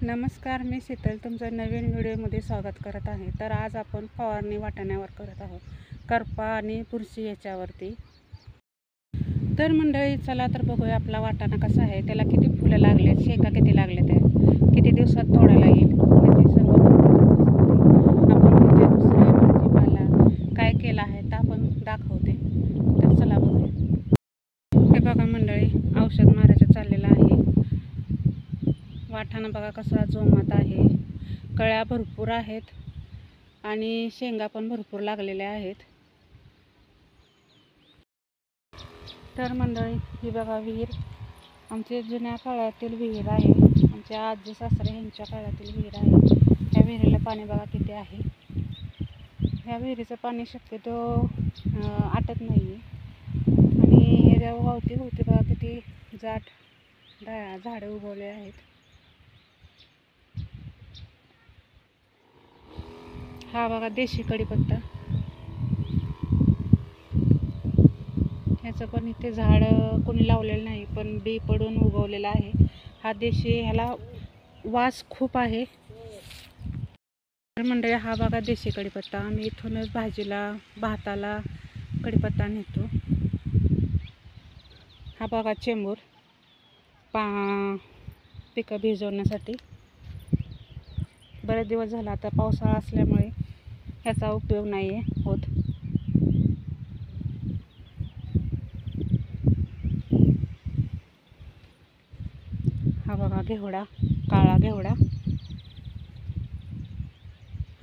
नमस्कार, मी शीतल तुमचं नवीन व्हिडिओमध्ये स्वागत करत आहे। तर आज आपण फवारणी वाटाण्यावर करत आहोत, करपा आणि बुरशी याच्यावरती। तर मंडळी चला तर बघूया आपला वाटाणा कसा आहे, त्याला किती फुलं लागले, शेंगा किती लागले, ते किती दिवसात तोडायला येईल, त्याची सर्व आपण म्हणजे दुसऱ्या भाजीपाला काय केला आहे तर आपण दाखवते। तर चला बघूया। हे बघा मंडळी, औषध मारायचं चाललेलं आहे। वाटाणा बघा कसा जोमात आहे, कळ्या भरपूर आहेत आणि शेंगा पण भरपूर लागलेल्या आहेत। तर मंडळी ही बघा विहीर, आमच्या जुन्या काळातील विहीर आहे, आमच्या आजी सासरे यांच्या काळातील विहीर आहे। त्या विहिरीला पाणी बघा किती आहे। ह्या विहिरीचं पाणी शक्यतो आटत नाही आणि ह्याच्या वावती होती बघा किती झाडे उगवले आहेत। हा बघा देशी कढीपत्ता, ह्याचं पण इथे झाड कोणी लावलेलं नाही, पण बी पडून उगवलेला आहे। हा देशी, ह्याला वास खूप आहे। तर मंडळी हा बघा देशी कढीपत्ता, आम्ही इथूनच भाजीला भाताला कढीपत्ता नेतो। हा बघा चेंबूर, पिकं भिजवण्यासाठी। बरेच दिवस झाला, आता पावसाळा असल्यामुळे ह्याचा उपयोग नाही आहे होत। हा बघा घेवडा, काळा घेवडा,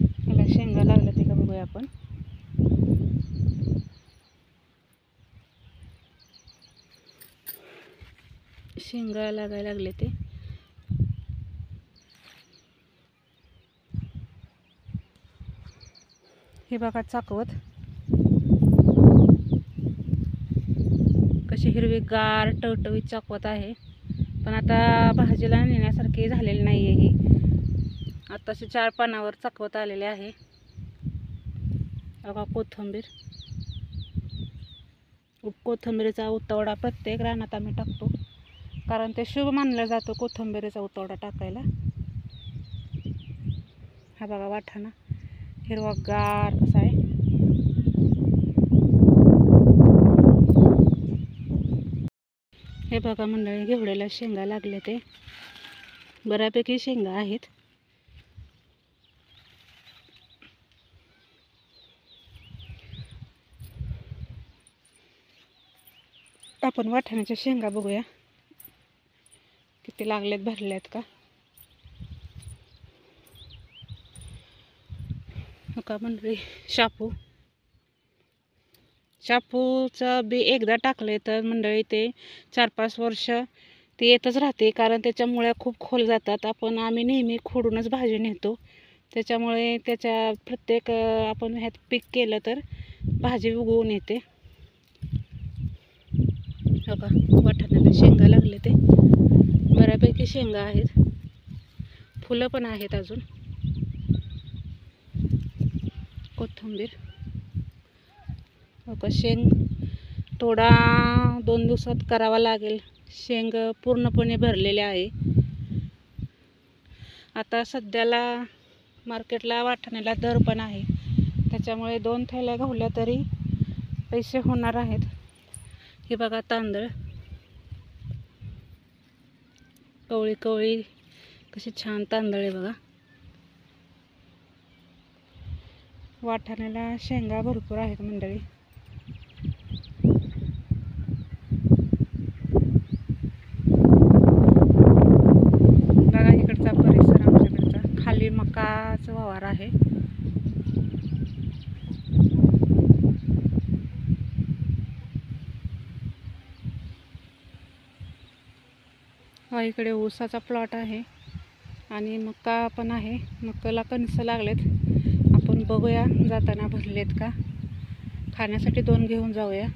ह्याला शेंगा लागल्या ते का बघूया आपण। शेंगा लागायला लागले ते। हे बघा चाकवत, कशी हिरवीगार टवटवीत चाकवत आहे, पण आता भाजीला नेण्यासारखी झालेली नाही आहे ही। आताशी 4 पानावर चाकवत आलेले आहे। बघा कोथिंबीरीचा उतवडा प्रत्येक रानात आम्ही टाकतो, कारण ते शुभ मानलं जातं कोथिंबीरीचा उतवडा टाकायला। हा बघा वाटाणा हिरवागार कसा आहे। हे बघा मंडळी, घेवड्याला शेंगा लागले ते, बऱ्यापैकी शेंगा आहेत। आपण वाटाण्याच्या शेंगा बघूया किती लागलेत, भरलेत का। का मंडळी शापूचं बी एकदा टाकले तर मंडळी ते 4-5 वर्ष ते येतच राहते, कारण त्याच्या मुळ्या खूप खोल जातात। आम्ही नेहमी खोडूनच भाजी नेतो, त्याच्यामुळे त्याच्या प्रत्येक आपण ह्यात पीक केलं तर भाजी उगवून येते। बघा वाटाण्याला शेंगा लागले ते, बऱ्यापैकी शेंगा आहेत, फुलं पण आहेत अजून। कोथिंबीर बघा, शेंग तोडा 2 दिवसात करावा लागेल, शेंग पूर्णपणे भरलेले आहे। आता सध्याला मार्केटला वाटाण्याला दर पण आहे, त्याच्यामुळे 2 थैल्या घावल्या तरी पैसे होणार आहेत। हे बघा तांदळ, कवळी कवळी कशी छान तांदळ आहे बघा। वाटाण्याला शेंगा भरपूर आहेत मंडळी। बघा इकडचा परिसर, आमच्याकडचा खाली मकाचा वावर आहे। हा इकडे ऊसाचा प्लॉट आहे आणि मका पण आहे। मकाला कणसं लागलेत, आपण बघूया जाताना भरलेत का, खाण्यासाठी 2 घेऊन जाऊया।